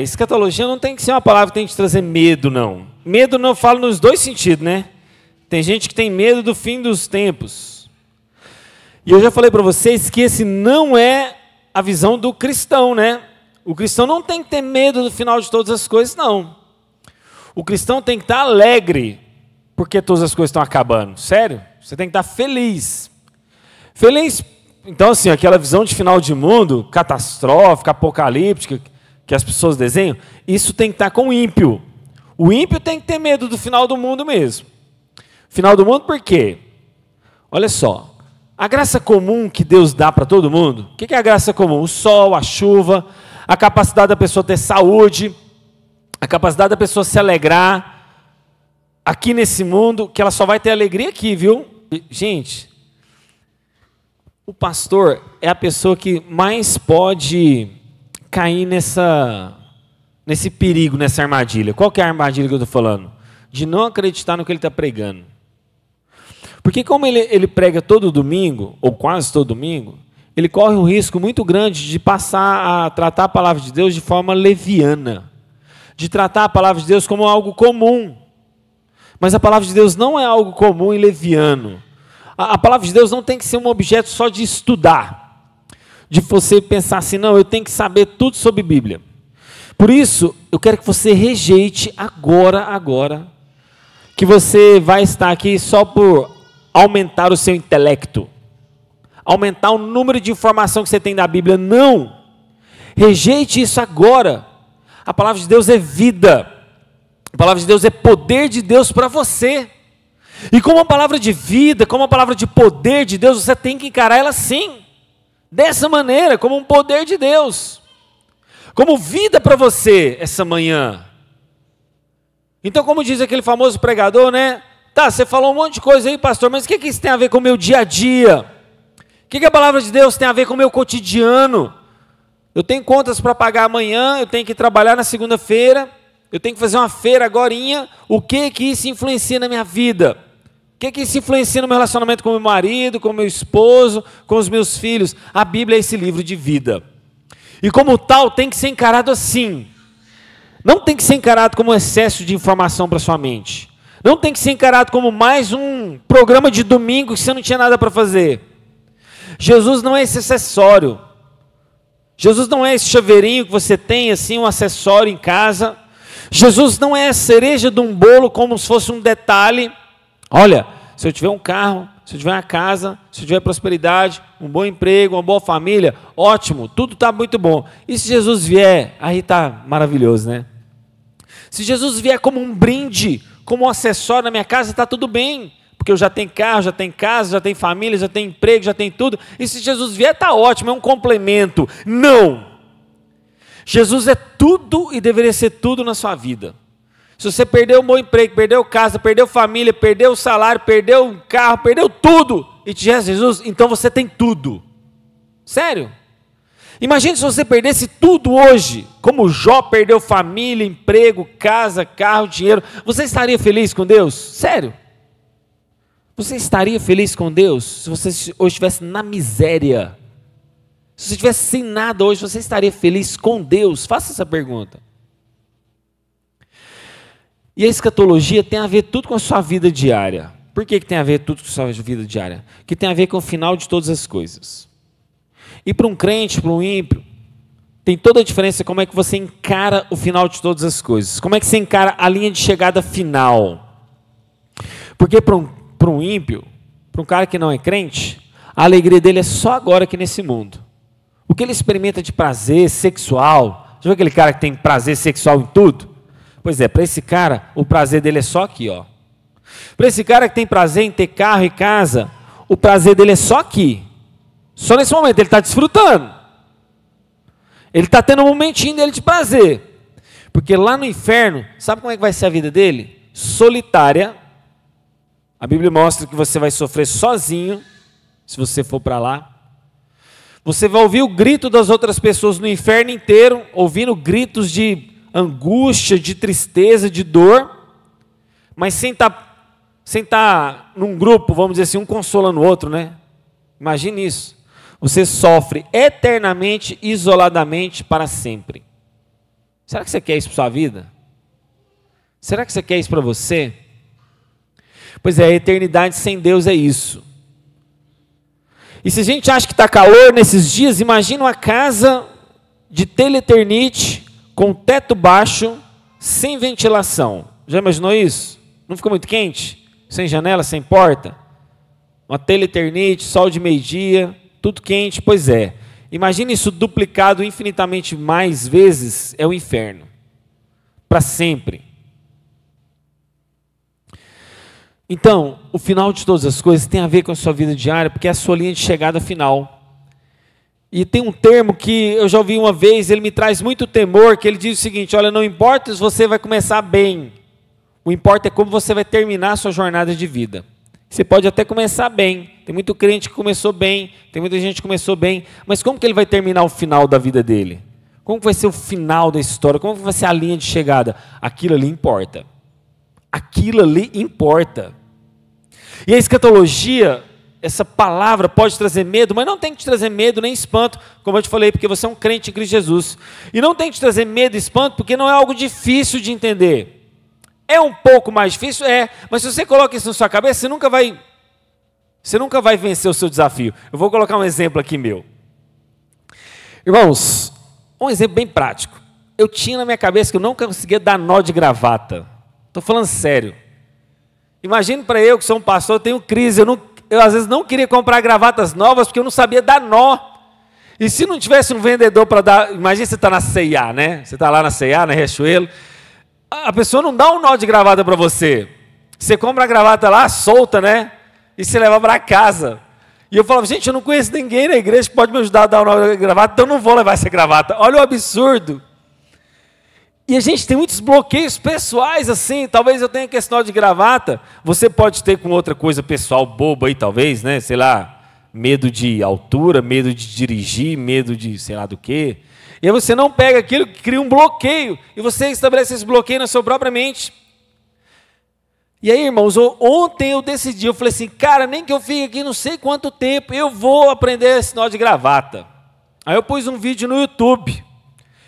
Escatologia não tem que ser uma palavra que tem que trazer medo, não. Medo não fala nos dois sentidos, né? Tem gente que tem medo do fim dos tempos. E eu já falei para vocês que esse não é a visão do cristão, né? O cristão não tem que ter medo do final de todas as coisas, não. O cristão tem que estar alegre porque todas as coisas estão acabando. Sério? Você tem que estar feliz. Feliz, então assim, aquela visão de final de mundo, catastrófica, apocalíptica, que as pessoas desenham, isso tem que estar com o ímpio. O ímpio tem que ter medo do final do mundo mesmo. Final do mundo por quê? Olha só, a graça comum que Deus dá para todo mundo, o que é a graça comum? O sol, a chuva, a capacidade da pessoa ter saúde, a capacidade da pessoa se alegrar aqui nesse mundo, que ela só vai ter alegria aqui, viu? Gente, o pastor é a pessoa que mais pode cair nesse perigo, nessa armadilha. Qual que é a armadilha que eu estou falando? De não acreditar no que ele está pregando. Porque como ele prega todo domingo, ou quase todo domingo, ele corre um risco muito grande de passar a tratar a palavra de Deus de forma leviana. De tratar a palavra de Deus como algo comum. Mas a palavra de Deus não é algo comum e leviano. A palavra de Deus não tem que ser um objeto só de estudar. De você pensar assim, não, eu tenho que saber tudo sobre Bíblia. Por isso, eu quero que você rejeite agora, que você vai estar aqui só por aumentar o seu intelecto, aumentar o número de informação que você tem da Bíblia. Não! Rejeite isso agora. A palavra de Deus é vida. A palavra de Deus é poder de Deus para você. E como a palavra de vida, como a palavra de poder de Deus, você tem que encarar ela assim. Dessa maneira, como um poder de Deus. Como vida para você essa manhã. Então, como diz aquele famoso pregador, né? Tá, você falou um monte de coisa aí, pastor, mas o que isso tem a ver com o meu dia a dia? O que a palavra de Deus tem a ver com o meu cotidiano? Eu tenho contas para pagar amanhã, eu tenho que trabalhar na segunda-feira, eu tenho que fazer uma feira agorinha. O que isso influencia na minha vida? O que isso influencia no meu relacionamento com o meu marido, com o meu esposo, com os meus filhos? A Bíblia é esse livro de vida. E como tal, tem que ser encarado assim. Não tem que ser encarado como um excesso de informação para sua mente. Não tem que ser encarado como mais um programa de domingo que você não tinha nada para fazer. Jesus não é esse acessório. Jesus não é esse chaveirinho que você tem, assim, um acessório em casa. Jesus não é a cereja de um bolo como se fosse um detalhe. Olha, se eu tiver um carro, se eu tiver uma casa, se eu tiver prosperidade, um bom emprego, uma boa família, ótimo, tudo está muito bom. E se Jesus vier, aí está maravilhoso, né? Se Jesus vier como um brinde, como um acessório na minha casa, está tudo bem. Porque eu já tenho carro, já tenho casa, já tenho família, já tenho emprego, já tenho tudo. E se Jesus vier, está ótimo, é um complemento. Não! Jesus é tudo e deveria ser tudo na sua vida. Se você perdeu um bom emprego, perdeu casa, perdeu família, perdeu o salário, perdeu um carro, perdeu tudo, e tivesse Jesus, então você tem tudo. Sério? Imagine se você perdesse tudo hoje, como Jó perdeu família, emprego, casa, carro, dinheiro. Você estaria feliz com Deus? Sério? Você estaria feliz com Deus se você hoje estivesse na miséria? Se você estivesse sem nada hoje, você estaria feliz com Deus? Faça essa pergunta. E a escatologia tem a ver tudo com a sua vida diária. Por que tem a ver tudo com a sua vida diária? Que tem a ver com o final de todas as coisas. E para um crente, para um ímpio, tem toda a diferença como é que você encara o final de todas as coisas. Como é que você encara a linha de chegada final. Porque para um ímpio, para um cara que não é crente, a alegria dele é só agora aqui nesse mundo. O que ele experimenta de prazer sexual, já viu aquele cara que tem prazer sexual em tudo? Pois é, para esse cara, o prazer dele é só aqui, ó. Para esse cara que tem prazer em ter carro e casa, o prazer dele é só aqui. Só nesse momento, ele está desfrutando. Ele está tendo um momentinho dele de prazer. Porque lá no inferno, sabe como é que vai ser a vida dele? Solitária. A Bíblia mostra que você vai sofrer sozinho, se você for para lá. Você vai ouvir o grito das outras pessoas no inferno inteiro, ouvindo gritos de angústia, de tristeza, de dor, mas sem estar num grupo, vamos dizer assim, um consolando o outro, né? Imagine isso. Você sofre eternamente, isoladamente, para sempre. Será que você quer isso para sua vida? Será que você quer isso para você? Pois é, a eternidade sem Deus é isso. E se a gente acha que está calor nesses dias, imagina uma casa de teleternite, com teto baixo, sem ventilação. Já imaginou isso? Não fica muito quente? Sem janela, sem porta? Uma teleternite, sol de meio-dia, tudo quente. Pois é. Imagina isso duplicado infinitamente mais vezes, é o inferno. Para sempre. Então, o final de todas as coisas tem a ver com a sua vida diária, porque é a sua linha de chegada final. E tem um termo que eu já ouvi uma vez, ele me traz muito temor, que ele diz o seguinte: olha, não importa se você vai começar bem, o importa é como você vai terminar a sua jornada de vida. Você pode até começar bem, tem muito crente que começou bem, tem muita gente que começou bem, mas como que ele vai terminar o final da vida dele? Como que vai ser o final da história? Como que vai ser a linha de chegada? Aquilo ali importa. Aquilo ali importa. E a escatologia, essa palavra pode trazer medo, mas não tem que te trazer medo nem espanto, como eu te falei, porque você é um crente em Cristo Jesus. E não tem que te trazer medo e espanto, porque não é algo difícil de entender. É um pouco mais difícil? É, mas se você coloca isso na sua cabeça, você nunca vai vencer o seu desafio. Eu vou colocar um exemplo aqui meu. Irmãos, um exemplo bem prático. Eu tinha na minha cabeça que eu não conseguia dar nó de gravata. Estou falando sério. Imagine para eu, que sou um pastor, eu tenho crise, eu às vezes não queria comprar gravatas novas, porque eu não sabia dar nó. E se não tivesse um vendedor para dar, imagina você está na C&A, né? Você está lá na C&A, na Riachuelo, a pessoa não dá um nó de gravata para você. Você compra a gravata lá, solta, né? E você leva para casa. E eu falava, gente, eu não conheço ninguém na igreja que pode me ajudar a dar um nó de gravata, então eu não vou levar essa gravata. Olha o absurdo. E a gente tem muitos bloqueios pessoais assim, talvez eu tenha questão de gravata, você pode ter com outra coisa pessoal boba aí talvez, né, sei lá, medo de altura, medo de dirigir, medo de sei lá do quê. E aí você não pega aquilo que cria um bloqueio, e você estabelece esse bloqueio na sua própria mente. E aí, irmãos, ontem eu decidi, eu falei assim, cara, nem que eu fique aqui não sei quanto tempo, eu vou aprender esse nó de gravata. Aí eu pus um vídeo no YouTube,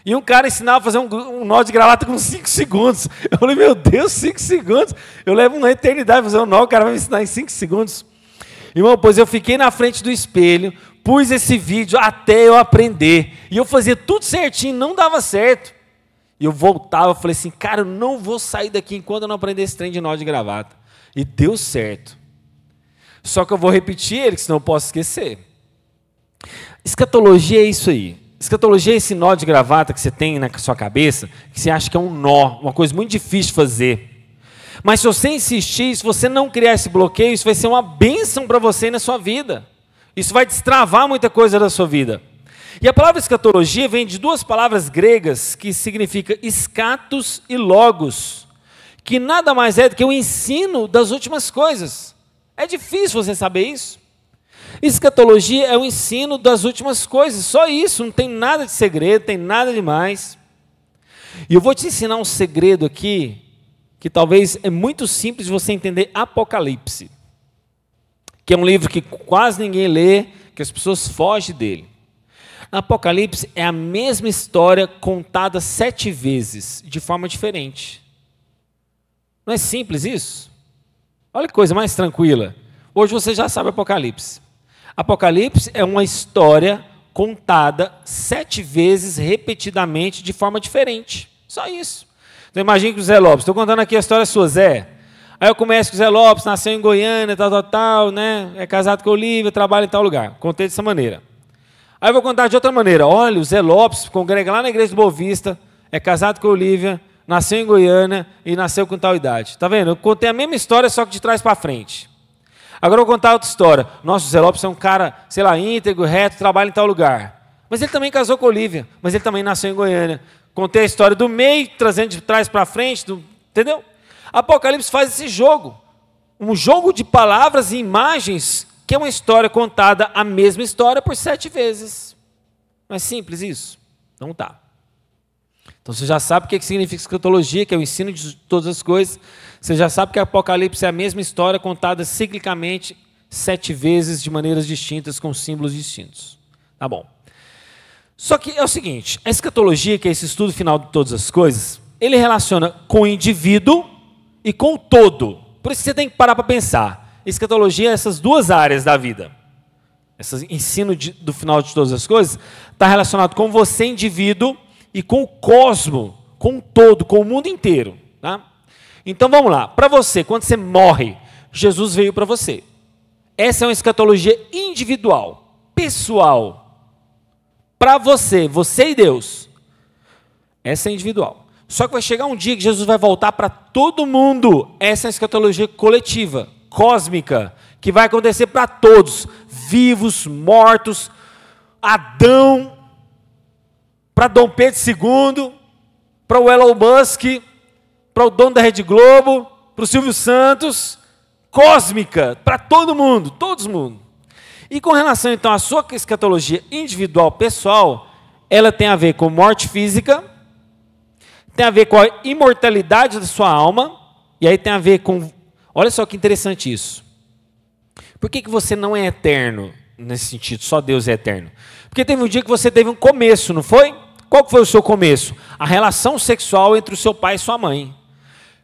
e um cara ensinava a fazer um nó de gravata com 5 segundos. Eu falei, meu Deus, 5 segundos? Eu levo uma eternidade para fazer um nó, o cara vai me ensinar em 5 segundos. Irmão, pois eu fiquei na frente do espelho, pus esse vídeo até eu aprender. E eu fazia tudo certinho, não dava certo. E eu voltava, eu falei assim, cara, eu não vou sair daqui enquanto eu não aprender esse trem de nó de gravata. E deu certo. Só que eu vou repetir ele, senão eu posso esquecer. Escatologia é isso aí. Escatologia é esse nó de gravata que você tem na sua cabeça, que você acha que é um nó, uma coisa muito difícil de fazer. Mas se você insistir, se você não criar esse bloqueio, isso vai ser uma bênção para você na sua vida. Isso vai destravar muita coisa da sua vida. E a palavra escatologia vem de duas palavras gregas que significa escatos e logos, que nada mais é do que o ensino das últimas coisas. É difícil você saber isso. Escatologia é o ensino das últimas coisas, só isso, não tem nada de segredo, tem nada demais. E eu vou te ensinar um segredo aqui, que talvez é muito simples de você entender Apocalipse, que é um livro que quase ninguém lê, que as pessoas fogem dele. Apocalipse é a mesma história contada 7 vezes, de forma diferente. Não é simples isso? Olha que coisa mais tranquila. Hoje você já sabe Apocalipse. Apocalipse é uma história contada 7 vezes repetidamente de forma diferente. Só isso. Então imagine que o Zé Lopes, estou contando aqui a história sua, Zé. Aí eu começo com o Zé Lopes, nasceu em Goiânia, tal, né? É casado com a Olívia, trabalha em tal lugar. Contei dessa maneira. Aí eu vou contar de outra maneira. Olha, o Zé Lopes congrega lá na igreja do Boa Vista, é casado com a Olívia, nasceu em Goiânia e nasceu com tal idade. Está vendo? Eu contei a mesma história, só que de trás para frente. Agora eu vou contar outra história. Nossa, o Zé Lopes é um cara, sei lá, íntegro, reto, trabalha em tal lugar. Mas ele também casou com a Olívia, mas ele também nasceu em Goiânia. Contei a história do meio, trazendo de trás para frente, entendeu? Apocalipse faz esse jogo. Um jogo de palavras e imagens, que é uma história contada, a mesma história, por 7 vezes. Não é simples isso? Não tá. Então você já sabe o que significa escatologia, que é o ensino de todas as coisas. Você já sabe que Apocalipse é a mesma história contada ciclicamente 7 vezes de maneiras distintas, com símbolos distintos. Tá bom. Só que é o seguinte, a escatologia, que é esse estudo final de todas as coisas, ele relaciona com o indivíduo e com o todo. Por isso que você tem que parar para pensar. Escatologia é essas duas áreas da vida. Esse ensino do final de todas as coisas está relacionado com você, indivíduo, e com o cosmo, com o todo, com o mundo inteiro. Tá? Então vamos lá. Para você, quando você morre, Jesus veio para você. Essa é uma escatologia individual, pessoal. Para você, você e Deus. Essa é individual. Só que vai chegar um dia que Jesus vai voltar para todo mundo. Essa é a escatologia coletiva, cósmica, que vai acontecer para todos, vivos, mortos, Adão, para Dom Pedro II, para o Elon Musk, para o dono da Rede Globo, para o Silvio Santos, cósmica, para todo mundo, todos mundo. E com relação então à sua escatologia individual, pessoal, ela tem a ver com morte física, tem a ver com a imortalidade da sua alma, e aí tem a ver com... Olha só que interessante isso. Por que você não é eterno nesse sentido? Só Deus é eterno. Porque teve um dia que você teve um começo, não foi? Qual foi o seu começo? A relação sexual entre o seu pai e sua mãe.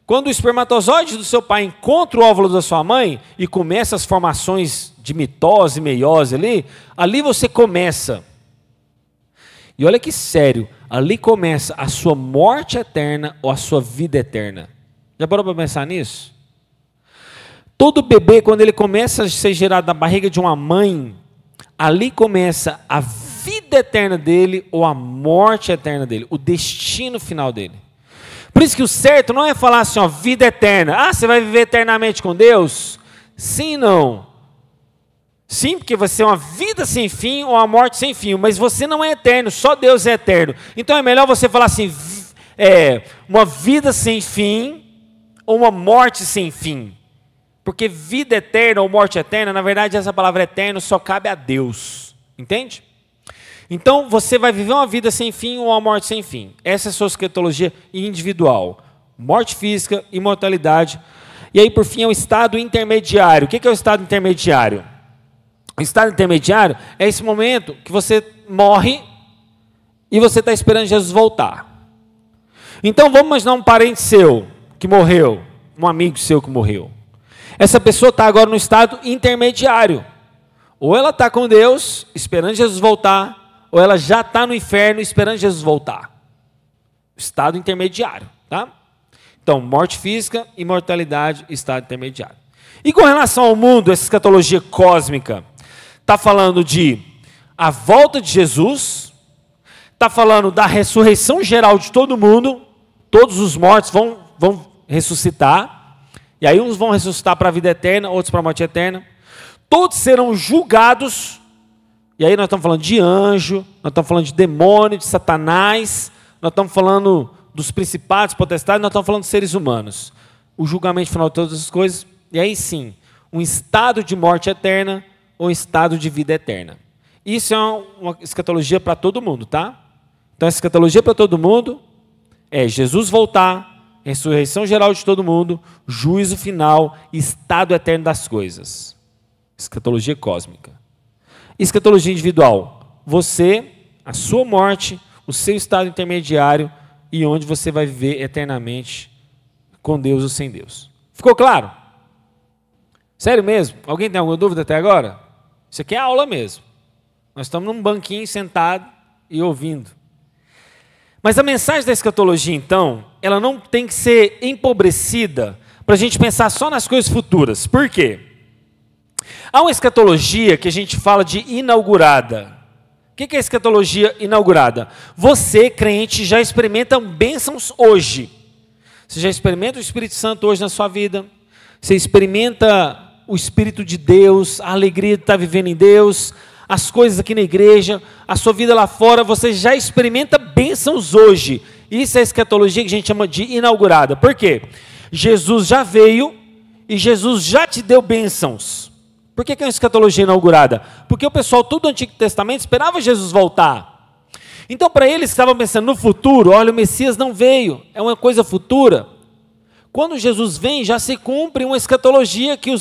Quando o espermatozoide do seu pai encontra o óvulo da sua mãe e começa as formações de mitose, meiose ali você começa. E olha que sério, ali começa a sua morte eterna ou a sua vida eterna. Já parou para pensar nisso? Todo bebê, quando ele começa a ser gerado na barriga de uma mãe, ali começa a vida eterna dele ou a morte eterna dele, o destino final dele. Por isso que o certo não é falar assim, ó, vida eterna. Ah, você vai viver eternamente com Deus? Sim e não. Sim, porque vai ser uma vida sem fim ou uma morte sem fim, mas você não é eterno, só Deus é eterno. Então é melhor você falar assim, uma vida sem fim ou uma morte sem fim. Porque vida eterna ou morte eterna, na verdade essa palavra eterno só cabe a Deus. Entende? Então você vai viver uma vida sem fim ou uma morte sem fim. Essa é a sua escatologia individual. Morte física, imortalidade. E aí por fim é o estado intermediário. O que é o estado intermediário? O estado intermediário é esse momento que você morre e você está esperando Jesus voltar. Então vamos imaginar um parente seu que morreu, um amigo seu que morreu. Essa pessoa está agora no estado intermediário. Ou ela está com Deus, esperando Jesus voltar, ou ela já está no inferno, esperando Jesus voltar. Estado intermediário, tá? Então, morte física, imortalidade, estado intermediário. E com relação ao mundo, essa escatologia cósmica, está falando de a volta de Jesus, está falando da ressurreição geral de todo mundo, todos os mortos vão ressuscitar, e aí uns vão ressuscitar para a vida eterna, outros para a morte eterna. Todos serão julgados, e aí nós estamos falando de anjo, nós estamos falando de demônio, de Satanás, nós estamos falando dos principados, potestades, nós estamos falando de seres humanos. O julgamento final de todas as coisas, e aí sim, um estado de morte eterna ou um estado de vida eterna. Isso é uma escatologia para todo mundo, tá? Então, a escatologia para todo mundo é Jesus voltar, ressurreição geral de todo mundo, juízo final, estado eterno das coisas. Escatologia cósmica. Escatologia individual. Você, a sua morte, o seu estado intermediário e onde você vai viver eternamente com Deus ou sem Deus. Ficou claro? Sério mesmo? Alguém tem alguma dúvida até agora? Isso aqui é aula mesmo. Nós estamos num banquinho sentado e ouvindo. Mas a mensagem da escatologia, então, ela não tem que ser empobrecida para a gente pensar só nas coisas futuras. Por quê? Há uma escatologia que a gente fala de inaugurada. O que é a escatologia inaugurada? Você, crente, já experimenta bênçãos hoje. Você já experimenta o Espírito Santo hoje na sua vida. Você experimenta o Espírito de Deus, a alegria de estar vivendo em Deus, as coisas aqui na igreja, a sua vida lá fora, você já experimenta bênçãos hoje. Isso é a escatologia que a gente chama de inaugurada. Por quê? Jesus já veio e Jesus já te deu bênçãos. Por que é uma escatologia inaugurada? Porque o pessoal todo do Antigo Testamento esperava Jesus voltar. Então, para eles que estavam pensando no futuro, olha, o Messias não veio, é uma coisa futura. Quando Jesus vem, já se cumpre uma escatologia que o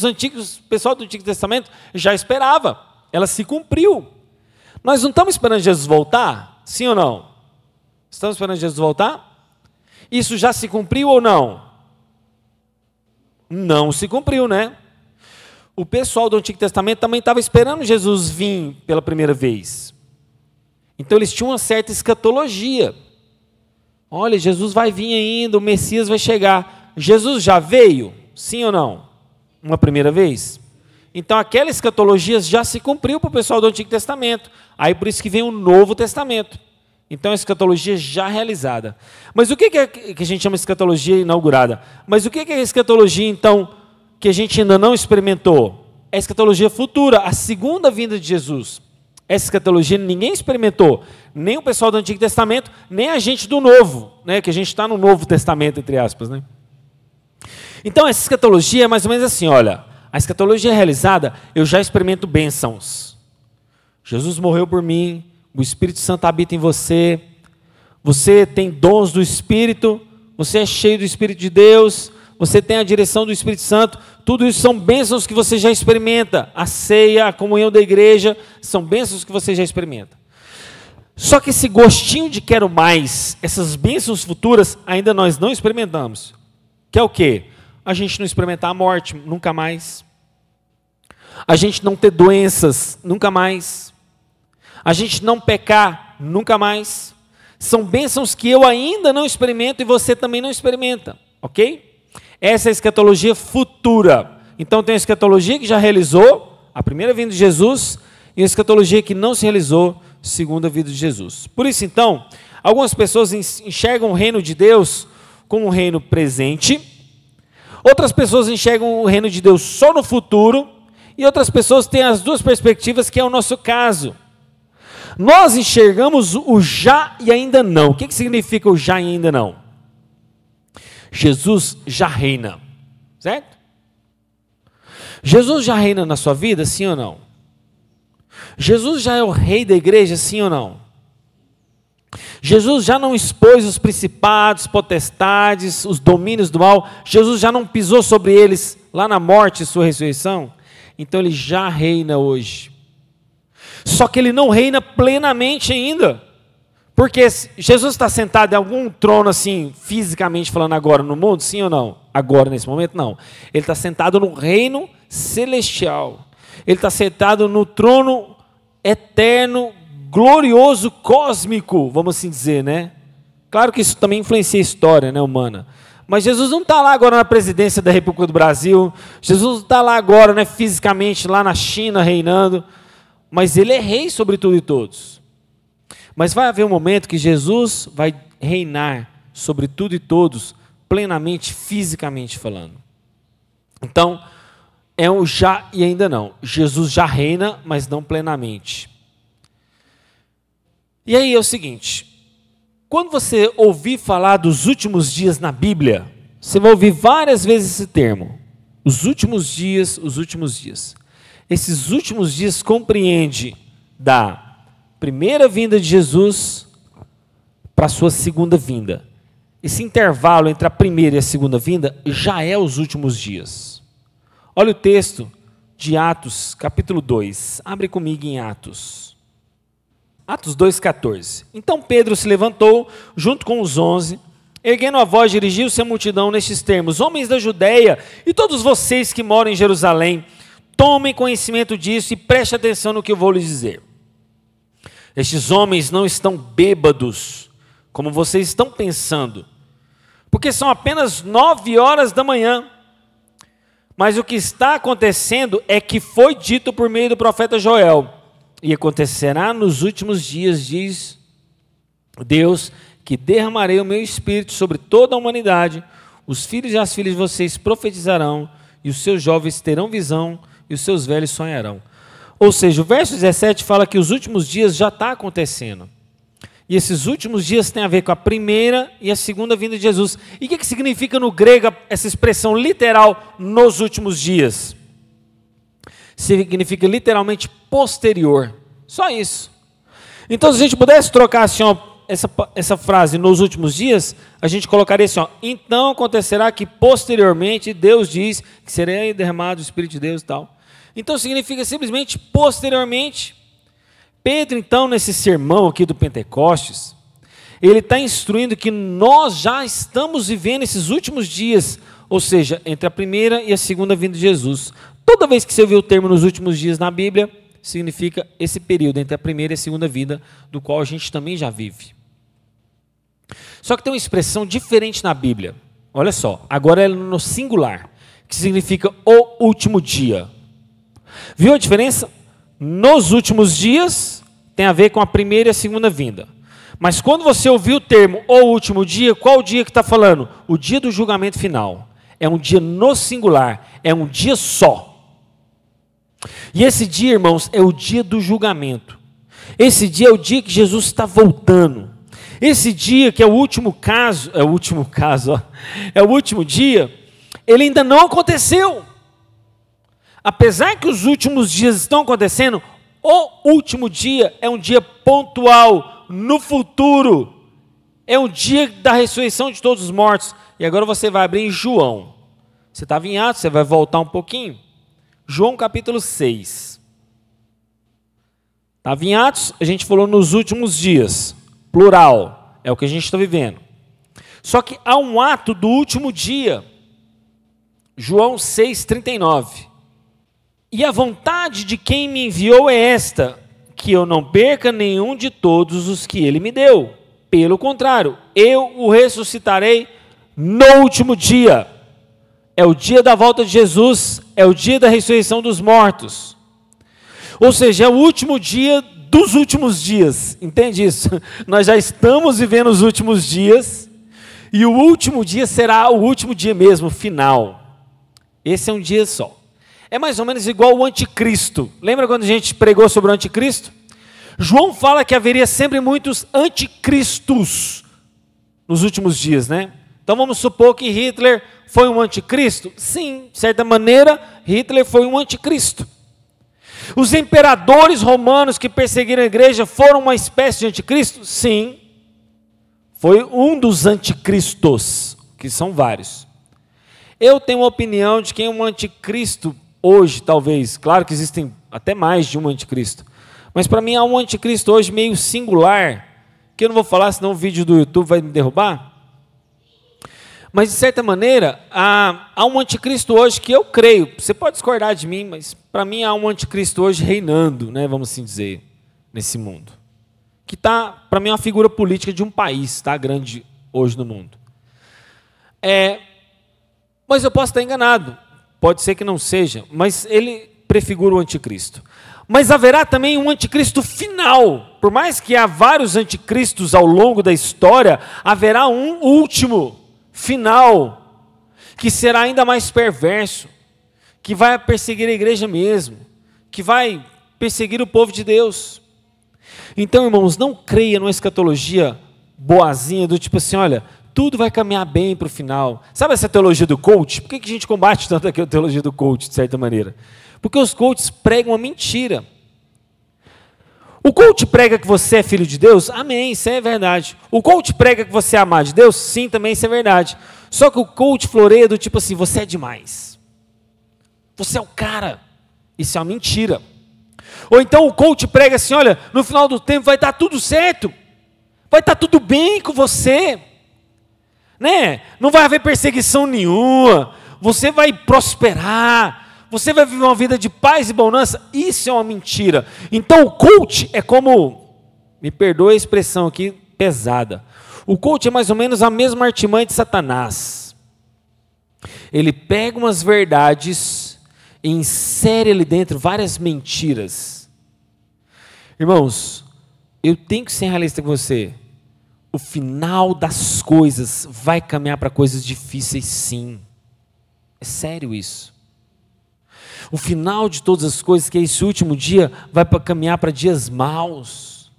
pessoal do Antigo Testamento já esperava. Ela se cumpriu. Nós não estamos esperando Jesus voltar? Sim ou não? Estamos esperando Jesus voltar? Isso já se cumpriu ou não? Não se cumpriu, né? O pessoal do Antigo Testamento também estava esperando Jesus vir pela primeira vez. Então eles tinham uma certa escatologia. Olha, Jesus vai vir ainda, o Messias vai chegar. Jesus já veio? Sim ou não? Uma primeira vez? Então aquela escatologia já se cumpriu para o pessoal do Antigo Testamento. Aí por isso que vem o Novo Testamento. Então a escatologia já realizada. Mas o que é que a gente chama de escatologia inaugurada? Mas o que é a escatologia, então, que a gente ainda não experimentou? É a escatologia futura, a segunda vinda de Jesus. Essa escatologia ninguém experimentou, nem o pessoal do Antigo Testamento, nem a gente do Novo, né? Que a gente está no Novo Testamento, entre aspas, né? Então essa escatologia é mais ou menos assim, olha, a escatologia realizada, eu já experimento bênçãos. Jesus morreu por mim, o Espírito Santo habita em você, você tem dons do Espírito, você é cheio do Espírito de Deus, você tem a direção do Espírito Santo, tudo isso são bênçãos que você já experimenta. A ceia, a comunhão da igreja, são bênçãos que você já experimenta. Só que esse gostinho de quero mais, essas bênçãos futuras, ainda nós não experimentamos. Que é o quê? A gente não experimentar a morte, nunca mais. A gente não ter doenças, nunca mais. A gente não pecar, nunca mais. São bênçãos que eu ainda não experimento e você também não experimenta, ok? Essa é a escatologia futura. Então tem a escatologia que já realizou, a primeira vinda de Jesus, e a escatologia que não se realizou, segunda vinda de Jesus. Por isso, então, algumas pessoas enxergam o reino de Deus como um reino presente, outras pessoas enxergam o reino de Deus só no futuro, e outras pessoas têm as duas perspectivas, que é o nosso caso. Nós enxergamos o já e ainda não. O que significa o já e ainda não? Jesus já reina, certo? Jesus já reina na sua vida, sim ou não? Jesus já é o rei da igreja, sim ou não? Jesus já não expôs os principados, potestades, os domínios do mal, Jesus já não pisou sobre eles lá na morte e sua ressurreição? Então ele já reina hoje. Só que ele não reina plenamente ainda. Porque Jesus está sentado em algum trono assim, fisicamente falando agora no mundo, sim ou não? Agora, nesse momento, não. Ele está sentado no reino celestial. Ele está sentado no trono eterno, glorioso, cósmico, vamos assim dizer, né? Claro que isso também influencia a história, né, humana. Mas Jesus não está lá agora na presidência da República do Brasil. Jesus não está lá agora, né, fisicamente, lá na China, reinando. Mas ele é rei sobre tudo e todos. Mas vai haver um momento que Jesus vai reinar sobre tudo e todos, plenamente, fisicamente falando. Então, é um já e ainda não. Jesus já reina, mas não plenamente. E aí é o seguinte, quando você ouvir falar dos últimos dias na Bíblia, você vai ouvir várias vezes esse termo. Os últimos dias, os últimos dias. Esses últimos dias compreende da primeira vinda de Jesus para a sua segunda vinda. Esse intervalo entre a primeira e a segunda vinda já é os últimos dias. Olha o texto de Atos, capítulo 2. Abre comigo em Atos. Atos 2,14. Então Pedro se levantou, junto com os 11, erguendo a voz, dirigiu-se à multidão nestes termos: homens da Judéia e todos vocês que moram em Jerusalém, tomem conhecimento disso e prestem atenção no que eu vou lhes dizer. Estes homens não estão bêbados, como vocês estão pensando, porque são apenas 9 horas da manhã. Mas o que está acontecendo é que foi dito por meio do profeta Joel: e acontecerá nos últimos dias, diz Deus, que derramarei o meu espírito sobre toda a humanidade. Os filhos e as filhas de vocês profetizarão, e os seus jovens terão visão, e os seus velhos sonharão. Ou seja, o verso 17 fala que os últimos dias já está acontecendo. E esses últimos dias tem a ver com a primeira e a segunda vinda de Jesus. E o que significa no grego essa expressão literal, nos últimos dias? Significa literalmente posterior. Só isso. Então, se a gente pudesse trocar assim, ó, essa frase, nos últimos dias, a gente colocaria assim, ó: então acontecerá que posteriormente Deus diz que será derramado o Espírito de Deus e tal. Então significa simplesmente posteriormente. Pedro, então, nesse sermão aqui do Pentecostes, ele está instruindo que nós já estamos vivendo esses últimos dias, ou seja, entre a primeira e a segunda vinda de Jesus. Toda vez que você vê o termo nos últimos dias na Bíblia, significa esse período entre a primeira e a segunda vinda, do qual a gente também já vive. Só que tem uma expressão diferente na Bíblia. Olha só, agora é no singular, que significa o último dia. Viu a diferença? Nos últimos dias tem a ver com a primeira e a segunda vinda. Mas quando você ouvir o termo o último dia, qual o dia que está falando? O dia do julgamento final. É um dia no singular, é um dia só. E esse dia, irmãos, é o dia do julgamento. Esse dia é o dia que Jesus está voltando. Esse dia que é o último caso, é o último dia, ele ainda não aconteceu. Apesar que os últimos dias estão acontecendo, o último dia é um dia pontual, no futuro. É um dia da ressurreição de todos os mortos. E agora você vai abrir em João. Você estava em Atos, você vai voltar um pouquinho. João capítulo 6. Estava em Atos, a gente falou nos últimos dias. Plural, é o que a gente está vivendo. Só que há um ato do último dia. João 6,39. E a vontade de quem me enviou é esta, que eu não perca nenhum de todos os que ele me deu. Pelo contrário, eu o ressuscitarei no último dia. É o dia da volta de Jesus, é o dia da ressurreição dos mortos. Ou seja, é o último dia dos últimos dias. Entende isso? Nós já estamos vivendo os últimos dias, e o último dia será o último dia mesmo, final. Esse é um dia só. É mais ou menos igual o anticristo. Lembra quando a gente pregou sobre o anticristo? João fala que haveria sempre muitos anticristos nos últimos dias, né? Então vamos supor que Hitler foi um anticristo? Sim, de certa maneira, Hitler foi um anticristo. Os imperadores romanos que perseguiram a igreja foram uma espécie de anticristo? Sim. Foi um dos anticristos, que são vários. Eu tenho uma opinião de quem é um anticristo hoje, talvez. Claro que existem até mais de um anticristo. Mas para mim há um anticristo hoje meio singular, que eu não vou falar, senão o vídeo do YouTube vai me derrubar. Mas, de certa maneira, há um anticristo hoje que eu creio, você pode discordar de mim, mas para mim há um anticristo hoje reinando, né, vamos assim dizer, nesse mundo. Que está, para mim, é uma figura política de um país, tá, grande hoje no mundo. Mas eu posso estar enganado, pode ser que não seja, mas ele prefigura o anticristo. Mas haverá também um anticristo final. Por mais que há vários anticristos ao longo da história, haverá um último final, que será ainda mais perverso, que vai perseguir a igreja mesmo, que vai perseguir o povo de Deus. Então, irmãos, não creia numa escatologia boazinha, do tipo assim, olha, tudo vai caminhar bem para o final. Sabe essa teologia do coach? Por que a gente combate tanto aqui a teologia do coach, de certa maneira? Porque os coaches pregam uma mentira. O coach prega que você é filho de Deus? Amém, isso é verdade. O coach prega que você é amado de Deus? Sim, também isso é verdade. Só que o coach floreia do tipo assim, você é demais. Você é o cara. Isso é uma mentira. Ou então o coach prega assim, olha, no final do tempo vai estar tudo certo. Vai estar tudo bem com você. Né? Não vai haver perseguição nenhuma. Você vai prosperar. Você vai viver uma vida de paz e bonança. Isso é uma mentira. Então o coach é como, me perdoe a expressão aqui, pesada. O coach é mais ou menos a mesma artimanha de Satanás. Ele pega umas verdades e insere ali dentro várias mentiras. Irmãos, eu tenho que ser realista com você. O final das coisas vai caminhar para coisas difíceis, sim. É sério isso. O final de todas as coisas, que é esse último dia, vai caminhar para dias maus.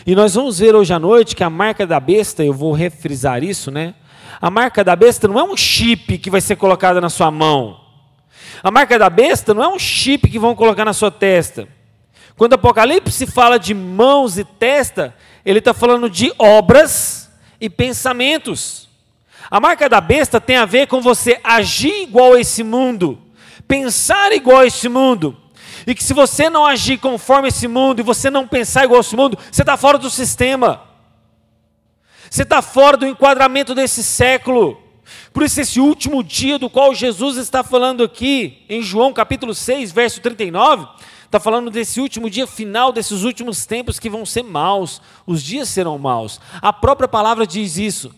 E nós vamos ver hoje à noite que a marca da besta, eu vou refrisar isso, né? A marca da besta não é um chip que vai ser colocado na sua mão. A marca da besta não é um chip que vão colocar na sua testa. Quando Apocalipse fala de mãos e testa, ele está falando de obras e pensamentos. A marca da besta tem a ver com você agir igual a esse mundo, pensar igual a esse mundo. E que se você não agir conforme esse mundo, e você não pensar igual esse mundo, você está fora do sistema. Você está fora do enquadramento desse século. Por isso esse último dia do qual Jesus está falando aqui, em João capítulo 6, verso 39, está falando desse último dia final, desses últimos tempos que vão ser maus. Os dias serão maus. A própria palavra diz isso.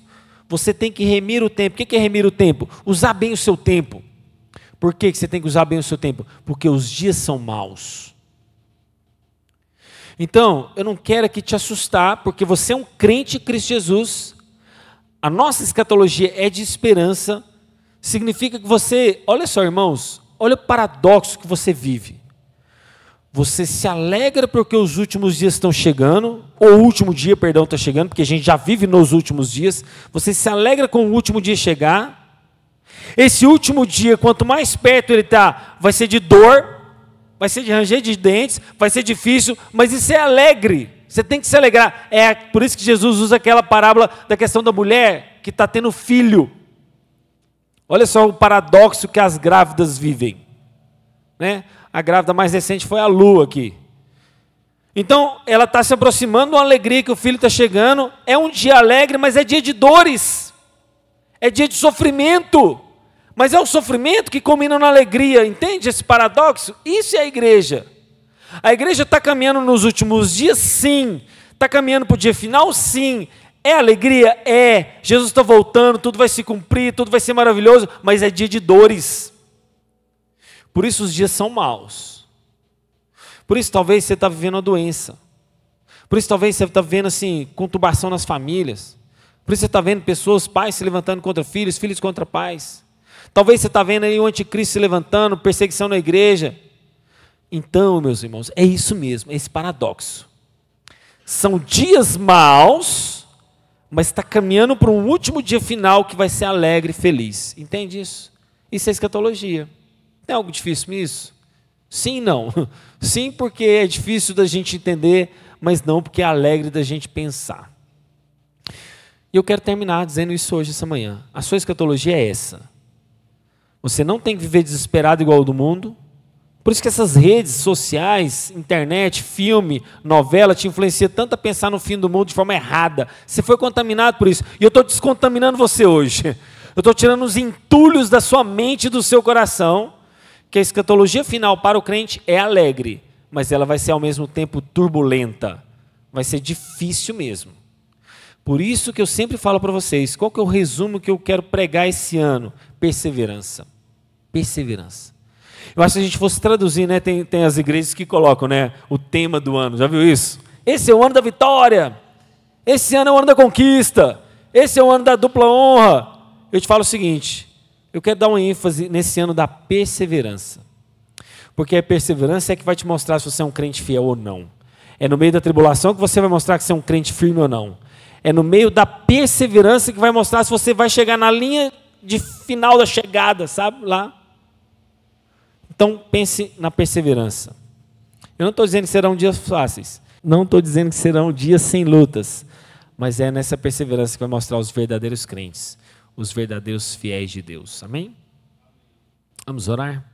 Você tem que remir o tempo. O que é remir o tempo? Usar bem o seu tempo. Por que você tem que usar bem o seu tempo? Porque os dias são maus. Então, eu não quero aqui te assustar, porque você é um crente em Cristo Jesus. A nossa escatologia é de esperança. Significa que você, olha só irmãos, olha o paradoxo que você vive. Você se alegra porque os últimos dias estão chegando, ou o último dia, perdão, está chegando, porque a gente já vive nos últimos dias. Você se alegra com o último dia chegar. Esse último dia, quanto mais perto ele está, vai ser de dor, vai ser de ranger de dentes, vai ser difícil, mas isso é alegre. Você tem que se alegrar. É por isso que Jesus usa aquela parábola da questão da mulher que está tendo filho. Olha só o paradoxo que as grávidas vivem, né? A grávida mais recente foi a Lu aqui. Então, ela está se aproximando de uma alegria que o filho está chegando. É um dia alegre, mas é dia de dores. É dia de sofrimento. Mas é o sofrimento que combina na alegria. Entende esse paradoxo? Isso é a igreja. A igreja está caminhando nos últimos dias? Sim. Está caminhando para o dia final? Sim. É alegria? É. Jesus está voltando, tudo vai se cumprir, tudo vai ser maravilhoso, mas é dia de dores. Por isso os dias são maus. Por isso talvez você está vivendo uma doença. Por isso talvez você está vendo assim, conturbação nas famílias. Por isso você está vendo pessoas, pais se levantando contra filhos, filhos contra pais. Talvez você está vendo aí o anticristo se levantando, perseguição na igreja. Então, meus irmãos, é isso mesmo, é esse paradoxo. São dias maus, mas está caminhando para um último dia final que vai ser alegre e feliz. Entende isso? Isso é escatologia. Tem algo difícil nisso? Sim e não. Sim, porque é difícil da gente entender, mas não porque é alegre da gente pensar. E eu quero terminar dizendo isso hoje, essa manhã. A sua escatologia é essa. Você não tem que viver desesperado igual ao do mundo. Por isso que essas redes sociais, internet, filme, novela, te influencia tanto a pensar no fim do mundo de forma errada. Você foi contaminado por isso. E eu estou descontaminando você hoje. Eu estou tirando os entulhos da sua mente e do seu coração, que a escatologia final para o crente é alegre, mas ela vai ser ao mesmo tempo turbulenta. Vai ser difícil mesmo. Por isso que eu sempre falo para vocês, qual que é o resumo que eu quero pregar esse ano? Perseverança. Perseverança. Eu acho que se a gente fosse traduzir, né, tem as igrejas que colocam, né, o tema do ano, já viu isso? Esse é o ano da vitória, esse ano é o ano da conquista, esse é o ano da dupla honra. Eu te falo o seguinte, eu quero dar uma ênfase nesse ano da perseverança, porque a perseverança é que vai te mostrar se você é um crente fiel ou não. É no meio da tribulação que você vai mostrar que você é um crente firme ou não. É no meio da perseverança que vai mostrar se você vai chegar na linha de final da chegada, sabe, lá. Então, pense na perseverança. Eu não estou dizendo que serão dias fáceis. Não estou dizendo que serão dias sem lutas. Mas é nessa perseverança que vai mostrar os verdadeiros crentes. Os verdadeiros fiéis de Deus. Amém? Vamos orar?